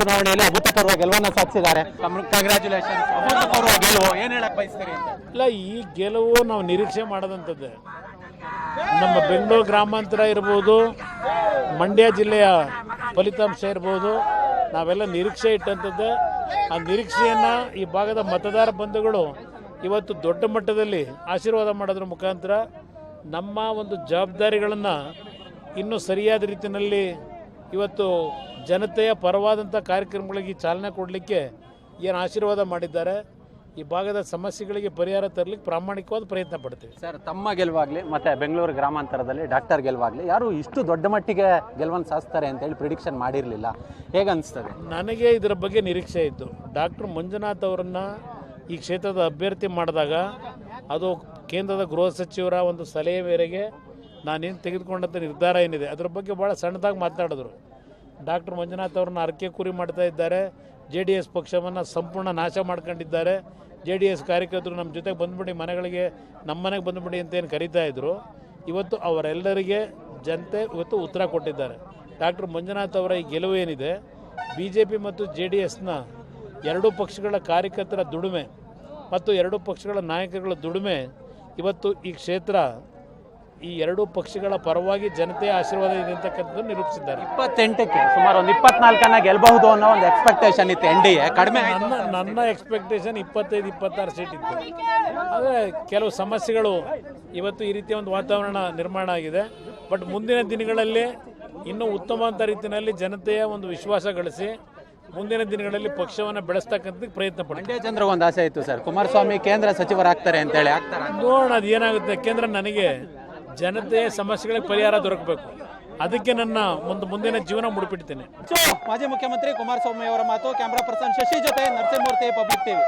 ಚುನಾವಣೆಯಲ್ಲಿ ಅಭೂತಪೂರ್ವ ಗೆಲುವನ್ನು ಸಾಧಿಸಿದ್ದಾರೆ. ಕಂಗ್ರ್ಯಾಚುಲೇಷನ್. ಅಭೂತಪೂರ್ವ ಗೆಲುವು ಏನ್ ಹೇಳಕ್ ಬಯಸ್ತೀರಿ ಅಂತ? ಇಲ್ಲ, ಈ ಗೆಲುವು ನಾವು ನಿರೀಕ್ಷೆ ಮಾಡದಂಥದ್ದೇ. ನಮ್ಮ ಬೆಂಗಳೂರು ಗ್ರಾಮಾಂತರ ಇರ್ಬೋದು, ಮಂಡ್ಯ ಜಿಲ್ಲೆಯ ಫಲಿತಾಂಶ ಇರ್ಬೋದು, ನಾವೆಲ್ಲ ನಿರೀಕ್ಷೆ ಇಟ್ಟಂಥದ್ದೇ. ಆ ನಿರೀಕ್ಷೆಯನ್ನು ಈ ಭಾಗದ ಮತದಾರ ಬಂಧುಗಳು ಇವತ್ತು ದೊಡ್ಡ ಮಟ್ಟದಲ್ಲಿ ಆಶೀರ್ವಾದ ಮಾಡೋದ್ರ ಮುಖಾಂತರ ನಮ್ಮ ಒಂದು ಜವಾಬ್ದಾರಿಗಳನ್ನು ಇನ್ನೂ ಸರಿಯಾದ ರೀತಿಯಲ್ಲಿ ಇವತ್ತು ಜನತೆಯ ಪರವಾದಂಥ ಕಾರ್ಯಕ್ರಮಗಳಿಗೆ ಚಾಲನೆ ಕೊಡಲಿಕ್ಕೆ ಏನು ಆಶೀರ್ವಾದ ಮಾಡಿದ್ದಾರೆ. ಈ ಭಾಗದ ಸಮಸ್ಯೆಗಳಿಗೆ ಪರಿಹಾರ ತರಲಿಕ್ಕೆ ಪ್ರಾಮಾಣಿಕವಾದ ಪ್ರಯತ್ನ ಪಡ್ತೀವಿ. ಸರ್, ತಮ್ಮ ಗೆಲುವಾಗಲಿ ಮತ್ತು ಬೆಂಗಳೂರು ಗ್ರಾಮಾಂತರದಲ್ಲಿ ಡಾಕ್ಟರ್ ಗೆಲುವಾಗಲಿ ಯಾರು ಇಷ್ಟು ದೊಡ್ಡ ಮಟ್ಟಿಗೆ ಗೆಲುವನ್ನು ಸಾಧಿಸ್ತಾರೆ ಅಂತೇಳಿ ಪ್ರಿಡಿಕ್ಷನ್ ಮಾಡಿರಲಿಲ್ಲ. ಹೇಗನ್ನಿಸ್ತದೆ? ನನಗೆ ಇದರ ಬಗ್ಗೆ ನಿರೀಕ್ಷೆ ಇತ್ತು. ಡಾಕ್ಟರ್ ಮಂಜುನಾಥ್ ಅವರನ್ನು ಈ ಕ್ಷೇತ್ರದ ಅಭ್ಯರ್ಥಿ ಮಾಡಿದಾಗ ಅದು ಕೇಂದ್ರದ ಗೃಹ ಸಚಿವರ ಒಂದು ಸಲಹೆ ಮೇರೆಗೆ ನಾನೇನು ತೆಗೆದುಕೊಂಡಂಥ ನಿರ್ಧಾರ ಏನಿದೆ ಅದರ ಬಗ್ಗೆ ಭಾಳ ಸಣ್ಣದಾಗಿ ಮಾತನಾಡಿದ್ರು. ಡಾಕ್ಟರ್ ಮಂಜುನಾಥ್ ಅವ್ರನ್ನ ಅರಕೆ ಕುರಿ ಮಾಡ್ತಾ ಇದ್ದಾರೆ. JDS ಪಕ್ಷವನ್ನು ಸಂಪೂರ್ಣ ನಾಶ ಮಾಡ್ಕೊಂಡಿದ್ದಾರೆ. JDS ಕಾರ್ಯಕರ್ತರು ನಮ್ಮ ಜೊತೆಗೆ ಬಂದುಬಿಡಿ, ಮನೆಗಳಿಗೆ ನಮ್ಮ ಮನೆಗೆ ಬಂದುಬಿಡಿ ಅಂತ ಏನು ಕರೀತಾ ಇದ್ರು. ಇವತ್ತು ಅವರೆಲ್ಲರಿಗೆ ಜನತೆ ಇವತ್ತು ಉತ್ತರ ಕೊಟ್ಟಿದ್ದಾರೆ. ಡಾಕ್ಟರ್ ಮಂಜುನಾಥ್ ಅವರ ಈ ಗೆಲುವು ಏನಿದೆ, BJP ಮತ್ತು JDSನ ಎರಡೂ ಪಕ್ಷಗಳ ಕಾರ್ಯಕರ್ತರ ದುಡಿಮೆ ಮತ್ತು ಎರಡೂ ಪಕ್ಷಗಳ ನಾಯಕರುಗಳ ದುಡಿಮೆ ಇವತ್ತು ಈ ಕ್ಷೇತ್ರ ಈ ಎರಡೂ ಪಕ್ಷಗಳ ಪರವಾಗಿ ಜನತೆಯ ಆಶೀರ್ವಾದ ಇದೆ ಅಂತಕ್ಕಂಥದ್ದು ನಿರೂಪಿಸಿದ್ದಾರೆ. 28ಕ್ಕೆ ಸುಮಾರು ಒಂದು 24 ಗೆಲ್ಲಬಹುದು ಅನ್ನೋ ಒಂದು ಎಕ್ಸ್ಪೆಕ್ಟೇಷನ್ ಇತ್ತು NDA. ಕಡಿಮೆ ನನ್ನ ಎಕ್ಸ್ಪೆಕ್ಟೇಷನ್ 25-26 ಸೀಟ್ ಇತ್ತು. ಆದರೆ ಕೆಲವು ಸಮಸ್ಯೆಗಳು ಇವತ್ತು ಈ ರೀತಿಯ ಒಂದು ವಾತಾವರಣ ನಿರ್ಮಾಣ ಆಗಿದೆ. ಬಟ್ ಮುಂದಿನ ದಿನಗಳಲ್ಲಿ ಇನ್ನೂ ಉತ್ತಮವಾದ ರೀತಿಯಲ್ಲಿ ಜನತೆಯ ಒಂದು ವಿಶ್ವಾಸ ಗಳಿಸಿ ಮುಂದಿನ ದಿನಗಳಲ್ಲಿ ಪಕ್ಷವನ್ನು ಬೆಳೆಸ್ತಕ್ಕಂಥದ್ದು ಪ್ರಯತ್ನ ಪಡ್ತೀವಿ. ಮಂಡ್ಯ ಜನರಿಗೆ ಒಂದು ಆಸೆ ಇತ್ತು ಸರ್, ಕುಮಾರಸ್ವಾಮಿ ಕೇಂದ್ರ ಸಚಿವರಾಗ್ತಾರೆ ಅಂತೇಳಿ. ಆಗ್ತಾರೆ ನೋಡೋಣ ಅದು ಏನಾಗುತ್ತೆ. ಯಾಕೆಂದ್ರೆ ನನಗೆ ಜನತೆಯ ಸಮಸ್ಯೆಗಳಿಗೆ ಪರಿಹಾರ ದೊರಕಬೇಕು. ಅದಕ್ಕೆ ನನ್ನ ಮುಂದಿನ ಜೀವನ ಮುಡಿಪಿಡ್ತೇನೆ. ಮಾಜಿ ಮುಖ್ಯಮಂತ್ರಿ ಕುಮಾರಸ್ವಾಮಿ ಅವರ ಮಾತು. ಕ್ಯಾಮ್ರಾ ಪರ್ಸನ್ ಶಶಿ ಜೊತೆ ನರಸಿಂಹಮೂರ್ತಿ, ಪಬ್ಲಿಕ್ ಟಿವಿ.